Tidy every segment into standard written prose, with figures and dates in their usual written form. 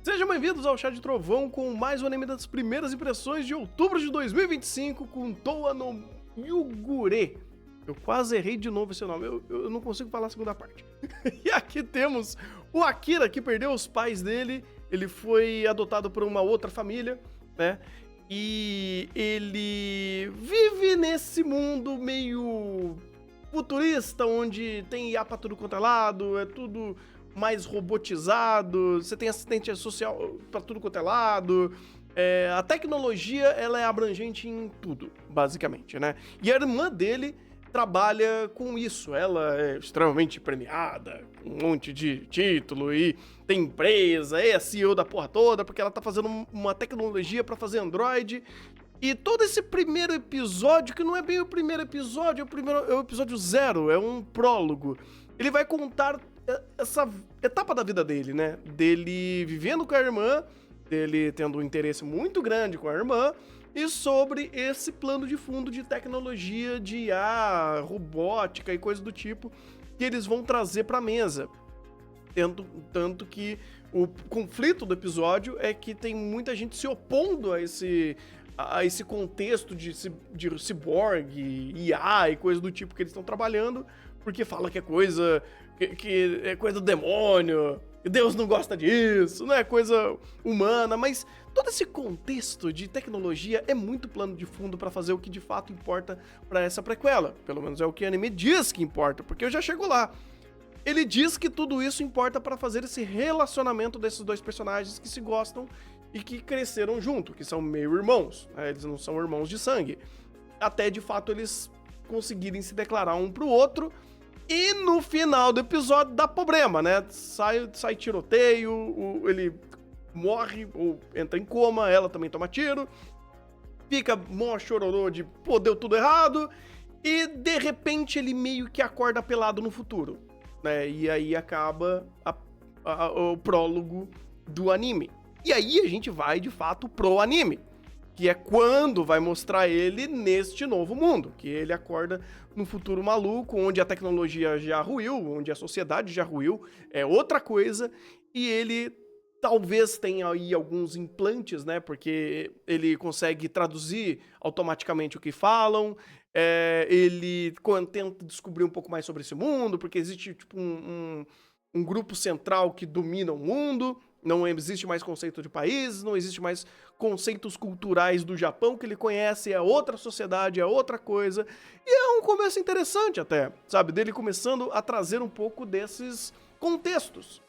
Sejam bem-vindos ao Chá de Trovão com mais um anime das primeiras impressões de outubro de 2025 com Toa no Yugure. Eu quase errei de novo esse nome, eu não consigo falar a segunda parte. E aqui temos o Akira, que perdeu os pais dele, ele foi adotado por uma outra família, né? E ele vive nesse mundo meio futurista, onde tem IA pra tudo quanto é lado, é tudo mais robotizado, você tem assistente social pra tudo quanto é lado, a tecnologia, ela é abrangente em tudo, basicamente, né? E a irmã dele trabalha com isso, ela é extremamente premiada, um monte de título e tem empresa, é a CEO da porra toda, porque ela tá fazendo uma tecnologia pra fazer Android. E todo esse primeiro episódio, que não é bem o primeiro episódio, é o episódio 0, é um prólogo. Ele vai contar essa etapa da vida dele, né? Dele vivendo com a irmã, dele tendo um interesse muito grande com a irmã, e sobre esse plano de fundo de tecnologia, de IA, robótica e coisa do tipo, que eles vão trazer pra mesa. Tanto que o conflito do episódio é que tem muita gente se opondo a esse contexto de ciborgue, IA e coisa do tipo que eles estão trabalhando, porque fala que é coisa que é coisa do demônio, que Deus não gosta disso, não é coisa humana, mas todo esse contexto de tecnologia é muito plano de fundo pra fazer o que de fato importa pra essa prequela. Pelo menos é o que o anime diz que importa, porque eu já chego lá. Ele diz que tudo isso importa pra fazer esse relacionamento desses dois personagens que se gostam e que cresceram junto, que são meio irmãos, né? Eles não são irmãos de sangue. Até de fato eles conseguirem se declarar um pro outro. E no final do episódio dá problema, né? Sai tiroteio, ele morre ou entra em coma, ela também toma tiro. Fica mó chororô de, pô, deu tudo errado. E de repente ele meio que acorda pelado no futuro, né? E aí acaba o prólogo do anime. E aí a gente vai de fato pro anime, que é quando vai mostrar ele neste novo mundo, que ele acorda num futuro maluco, onde a tecnologia já ruiu, onde a sociedade já ruiu, é outra coisa, e ele talvez tenha aí alguns implantes, né, porque ele consegue traduzir automaticamente o que falam, ele tenta descobrir um pouco mais sobre esse mundo, porque existe tipo um grupo central que domina o mundo. Não existe mais conceito de países, não existe mais conceitos culturais do Japão que ele conhece, é outra sociedade, é outra coisa. E é um começo interessante até, sabe? Dele começando a trazer um pouco desses contextos.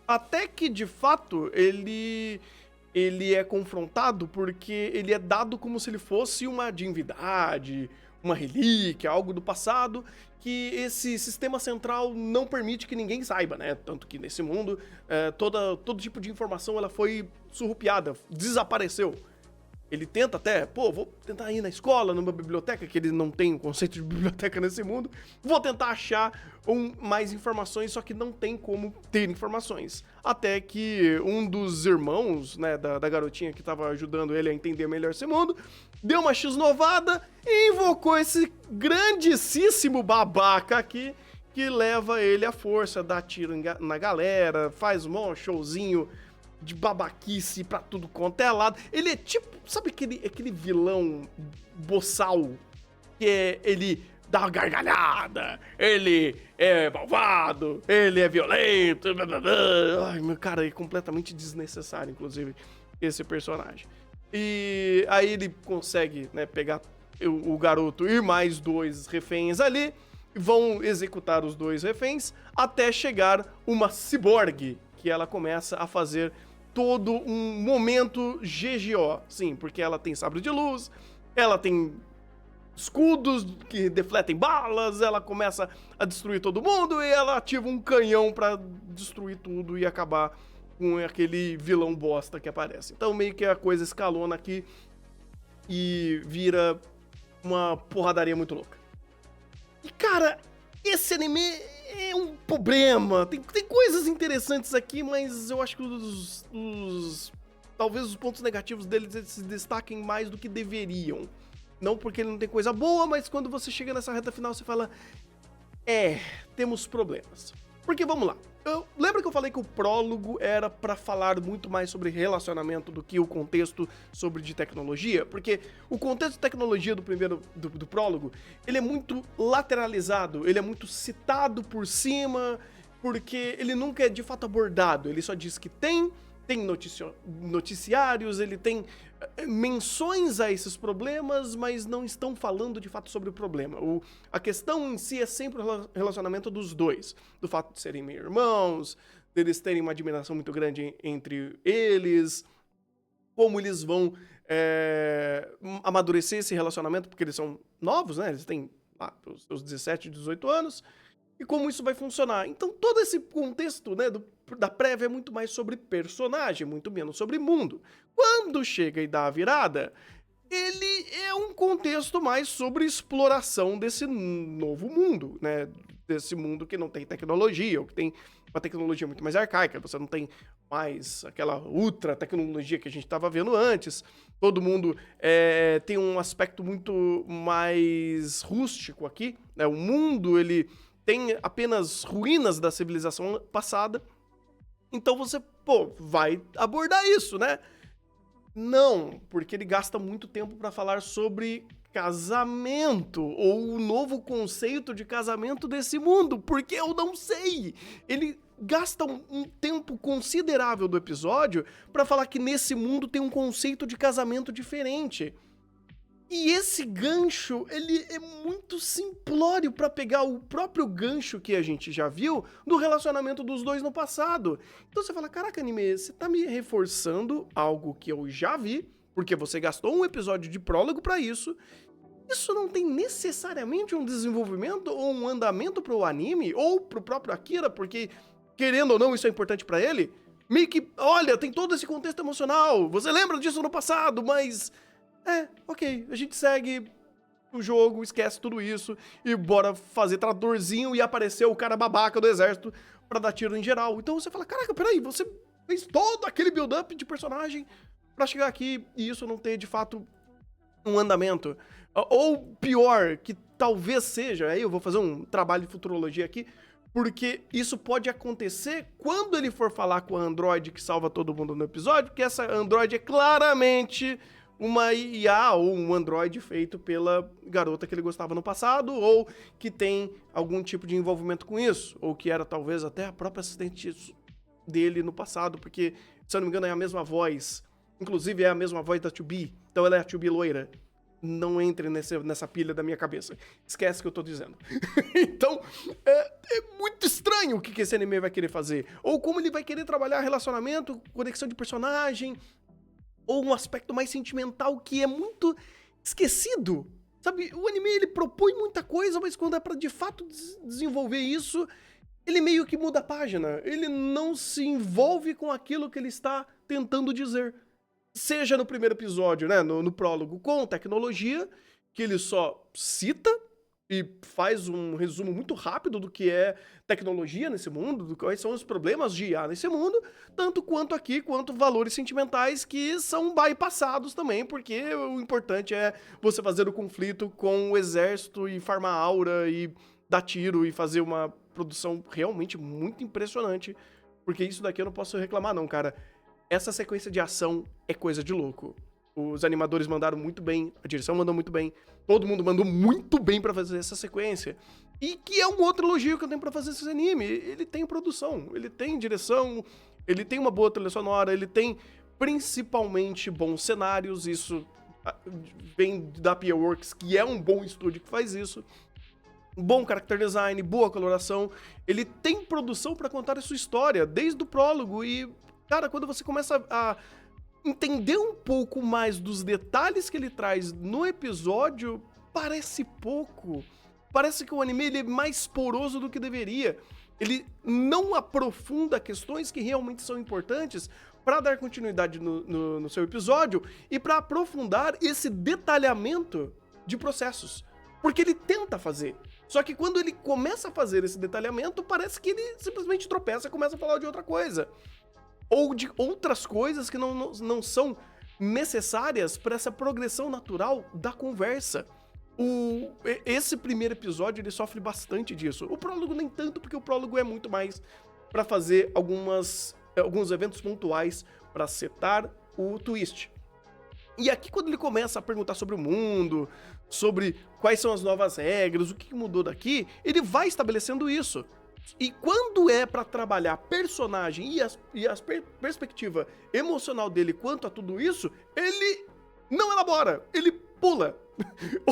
Até que, de fato, ele é confrontado porque ele é dado como se ele fosse uma divindade, uma relíquia, algo do passado, que esse sistema central não permite que ninguém saiba, né? Tanto que nesse mundo, todo tipo de informação ela foi surrupiada, desapareceu. Ele tenta até, pô, vou tentar ir na escola, numa biblioteca, que ele não tem o conceito de biblioteca nesse mundo, vou tentar achar mais informações, só que não tem como ter informações. Até que um dos irmãos, né, da garotinha que tava ajudando ele a entender melhor esse mundo, deu uma x-novada e invocou esse grandíssimo babaca aqui, que leva ele à força, dá tiro na galera, faz um showzinho de babaquice pra tudo quanto é lado. Ele é tipo, sabe aquele vilão boçal? Que ele dá uma gargalhada, ele é malvado, ele é violento, blá, blá, blá. Ai, meu cara, é completamente desnecessário, inclusive, esse personagem. E aí ele consegue, né, pegar o garoto e mais 2 reféns ali, vão executar os 2 reféns, até chegar uma ciborgue, que ela começa a fazer todo um momento GGO, sim, porque ela tem sabre de luz, ela tem escudos que defletem balas, ela começa a destruir todo mundo e ela ativa um canhão pra destruir tudo e acabar com aquele vilão bosta que aparece. Então meio que a coisa escalona aqui e vira uma porradaria muito louca. E cara, esse anime é um problema. Tem coisas interessantes aqui, mas eu acho que talvez os pontos negativos deles se destaquem mais do que deveriam. Não porque ele não tem coisa boa, mas quando você chega nessa reta final você fala, temos problemas. Porque, vamos lá, lembra que eu falei que o prólogo era pra falar muito mais sobre relacionamento do que o contexto sobre de tecnologia? Porque o contexto de tecnologia do primeiro, do prólogo, ele é muito lateralizado, ele é muito citado por cima, porque ele nunca é de fato abordado, ele só diz que tem noticiários, ele tem menções a esses problemas, mas não estão falando de fato sobre o problema. A questão em si é sempre o relacionamento dos dois, do fato de serem meio irmãos, deles terem uma admiração muito grande entre eles, como eles vão amadurecer esse relacionamento, porque eles são novos, né? Eles têm lá os seus 17, 18 anos, e como isso vai funcionar. Então todo esse contexto, né, da prévia é muito mais sobre personagem, muito menos sobre mundo. Quando chega e dá a virada, ele é um contexto mais sobre exploração desse novo mundo, né? Desse mundo que não tem tecnologia, ou que tem uma tecnologia muito mais arcaica, você não tem mais aquela ultra tecnologia que a gente estava vendo antes. Todo mundo tem um aspecto muito mais rústico aqui, né? O mundo, ele tem apenas ruínas da civilização passada. Então você, vai abordar isso, né? Não, porque ele gasta muito tempo pra falar sobre casamento, ou o novo conceito de casamento desse mundo, porque eu não sei. Ele gasta um tempo considerável do episódio pra falar que nesse mundo tem um conceito de casamento diferente. E esse gancho, ele é muito simplório pra pegar o próprio gancho que a gente já viu do relacionamento dos dois no passado. Então você fala, caraca, anime, você tá me reforçando algo que eu já vi, porque você gastou um episódio de prólogo pra isso. Isso não tem necessariamente um desenvolvimento ou um andamento pro anime, ou pro próprio Akira, porque, querendo ou não, isso é importante pra ele. Meio que, olha, tem todo esse contexto emocional, você lembra disso no passado, mas... ok, a gente segue o jogo, esquece tudo isso e bora fazer tratorzinho e aparecer o cara babaca do exército pra dar tiro em geral. Então você fala, caraca, peraí, você fez todo aquele build-up de personagem pra chegar aqui e isso não ter, de fato, um andamento. Ou pior, que talvez seja, aí eu vou fazer um trabalho de futurologia aqui, porque isso pode acontecer quando ele for falar com a androide que salva todo mundo no episódio, que essa androide é claramente... uma IA ou um androide feito pela garota que ele gostava no passado, ou que tem algum tipo de envolvimento com isso, ou que era talvez até a própria assistente dele no passado, porque, se eu não me engano, é a mesma voz, inclusive é a mesma voz da 2B, então ela é a 2B loira. Não entre nessa pilha da minha cabeça. Esquece o que eu tô dizendo. Então, é muito estranho o que esse anime vai querer fazer, ou como ele vai querer trabalhar relacionamento, conexão de personagem, ou um aspecto mais sentimental que é muito esquecido. Sabe, o anime, ele propõe muita coisa, mas quando é pra de fato desenvolver isso, ele meio que muda a página. Ele não se envolve com aquilo que ele está tentando dizer. Seja no primeiro episódio, né, no prólogo, com tecnologia, que ele só cita e faz um resumo muito rápido do que é tecnologia nesse mundo, do quais são os problemas de IA nesse mundo, tanto quanto aqui, quanto valores sentimentais que são bypassados também, porque o importante é você fazer o conflito com o exército e farmar aura e dar tiro e fazer uma produção realmente muito impressionante, porque isso daqui eu não posso reclamar não, cara. Essa sequência de ação é coisa de louco. Os animadores mandaram muito bem, a direção mandou muito bem, todo mundo mandou muito bem pra fazer essa sequência. E que é um outro elogio que eu tenho pra fazer esse anime. Ele tem produção, ele tem direção, ele tem uma boa trilha sonora, ele tem principalmente bons cenários, isso vem da Pia Works, que é um bom estúdio que faz isso. Bom character design, boa coloração, ele tem produção pra contar a sua história, desde o prólogo e, cara, quando você começa a entender um pouco mais dos detalhes que ele traz no episódio, parece pouco. Parece que o anime ele é mais poroso do que deveria. Ele não aprofunda questões que realmente são importantes para dar continuidade no seu episódio e para aprofundar esse detalhamento de processos. Porque ele tenta fazer. Só que quando ele começa a fazer esse detalhamento, parece que ele simplesmente tropeça e começa a falar de outra coisa. Ou de outras coisas que não são necessárias para essa progressão natural da conversa. Esse primeiro episódio, ele sofre bastante disso. O prólogo nem tanto, porque o prólogo é muito mais pra fazer alguns eventos pontuais pra setar o twist. E aqui, quando ele começa a perguntar sobre o mundo, sobre quais são as novas regras, o que mudou daqui, ele vai estabelecendo isso. E quando é pra trabalhar personagem e a perspectiva emocional dele quanto a tudo isso, ele não elabora, ele pula.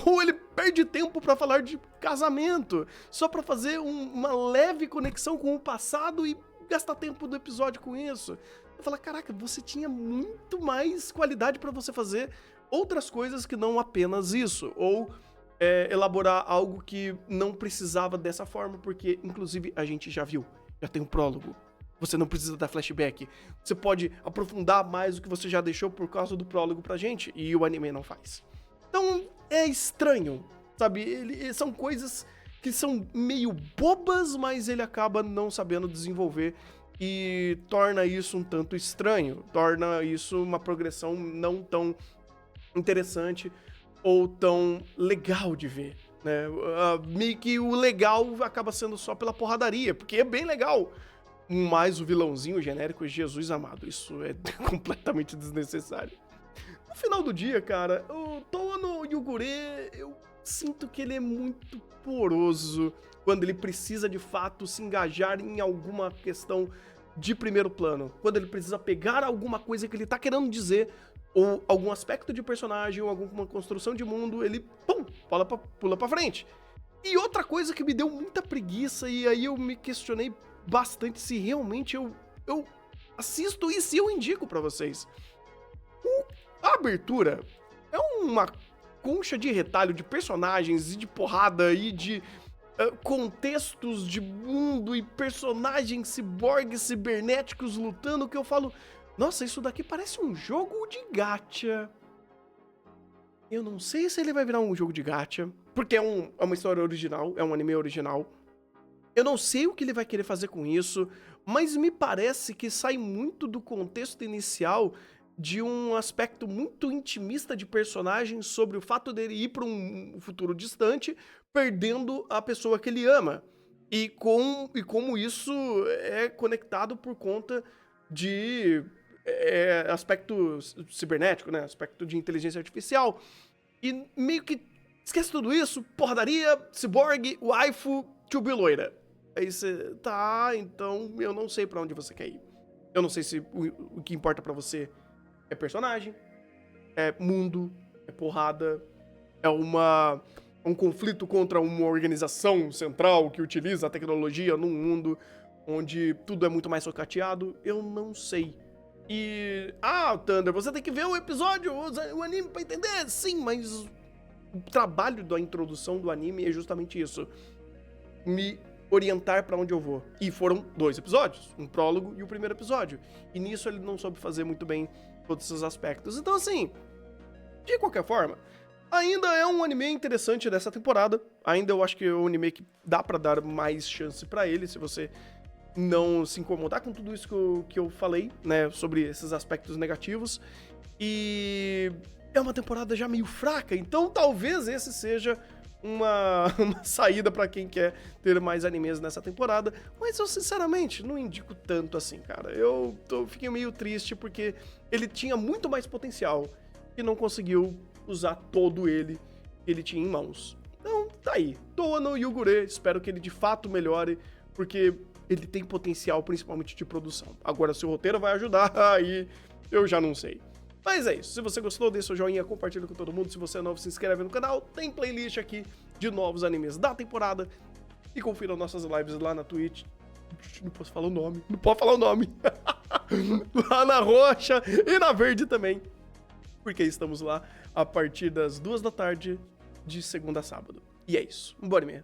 Ou ele perde tempo pra falar de casamento, só pra fazer uma leve conexão com o passado e gastar tempo do episódio com isso. Eu falo, caraca, você tinha muito mais qualidade pra você fazer outras coisas que não apenas isso. Ou elaborar algo que não precisava dessa forma, porque, inclusive, a gente já viu. Já tem um prólogo. Você não precisa dar flashback. Você pode aprofundar mais o que você já deixou por causa do prólogo pra gente, e o anime não faz. Então, é estranho, sabe? São coisas que são meio bobas, mas ele acaba não sabendo desenvolver e torna isso um tanto estranho. Torna isso uma progressão não tão interessante ou tão legal de ver, né? Meio que o legal acaba sendo só pela porradaria, porque é bem legal. Mas o vilãozinho genérico, Jesus amado, isso é completamente desnecessário. No final do dia, cara, o Towa no Yugure, eu sinto que ele é muito poroso quando ele precisa de fato se engajar em alguma questão de primeiro plano. Quando ele precisa pegar alguma coisa que ele tá querendo dizer, ou algum aspecto de personagem, ou alguma construção de mundo, ele, pum, pula pra frente. E outra coisa que me deu muita preguiça, e aí eu me questionei bastante se realmente eu assisto e se eu indico pra vocês. A abertura é uma concha de retalho de personagens e de porrada e de contextos de mundo e personagens ciborgues cibernéticos lutando, que eu falo, nossa, isso daqui parece um jogo de gacha. Eu não sei se ele vai virar um jogo de gacha, porque é uma história original, é um anime original. Eu não sei o que ele vai querer fazer com isso, mas me parece que sai muito do contexto inicial de um aspecto muito intimista de personagem sobre o fato dele ir para um futuro distante, perdendo a pessoa que ele ama. E como isso é conectado por conta de aspecto cibernético, né? Aspecto de inteligência artificial. E meio que esquece tudo isso, porradaria, ciborgue, waifu, tchubi loira. Aí você, tá, então eu não sei pra onde você quer ir. Eu não sei se o que importa pra você é personagem, é mundo, é porrada, é um conflito contra uma organização central que utiliza a tecnologia num mundo onde tudo é muito mais socateado. Eu não sei. E, Thunder, você tem que ver o episódio, o anime pra entender. Sim, mas o trabalho da introdução do anime é justamente isso. Me orientar pra onde eu vou. E foram 2 episódios, um prólogo e o primeiro episódio. E nisso ele não soube fazer muito bem todos esses aspectos. Então, assim, de qualquer forma, ainda é um anime interessante dessa temporada. Ainda eu acho que é um anime que dá pra dar mais chance pra ele, se você não se incomodar com tudo isso que eu falei, né, sobre esses aspectos negativos. E é uma temporada já meio fraca, então talvez esse seja uma saída pra quem quer ter mais animes nessa temporada, mas eu sinceramente não indico tanto assim, cara. Fiquei meio triste porque ele tinha muito mais potencial e não conseguiu usar todo ele que ele tinha em mãos. Então, tá aí. Towa no Yugure, espero que ele de fato melhore, porque ele tem potencial principalmente de produção. Agora, se o roteiro vai ajudar, aí eu já não sei. Mas é isso, se você gostou, deixa o joinha, compartilha com todo mundo. Se você é novo, se inscreve no canal. Tem playlist aqui de novos animes da temporada. E confira nossas lives lá na Twitch. Não posso falar o nome, não pode falar o nome. Lá na roxa e na verde também. Porque estamos lá a partir das 2 da tarde, de segunda a sábado. E é isso, um bom anime.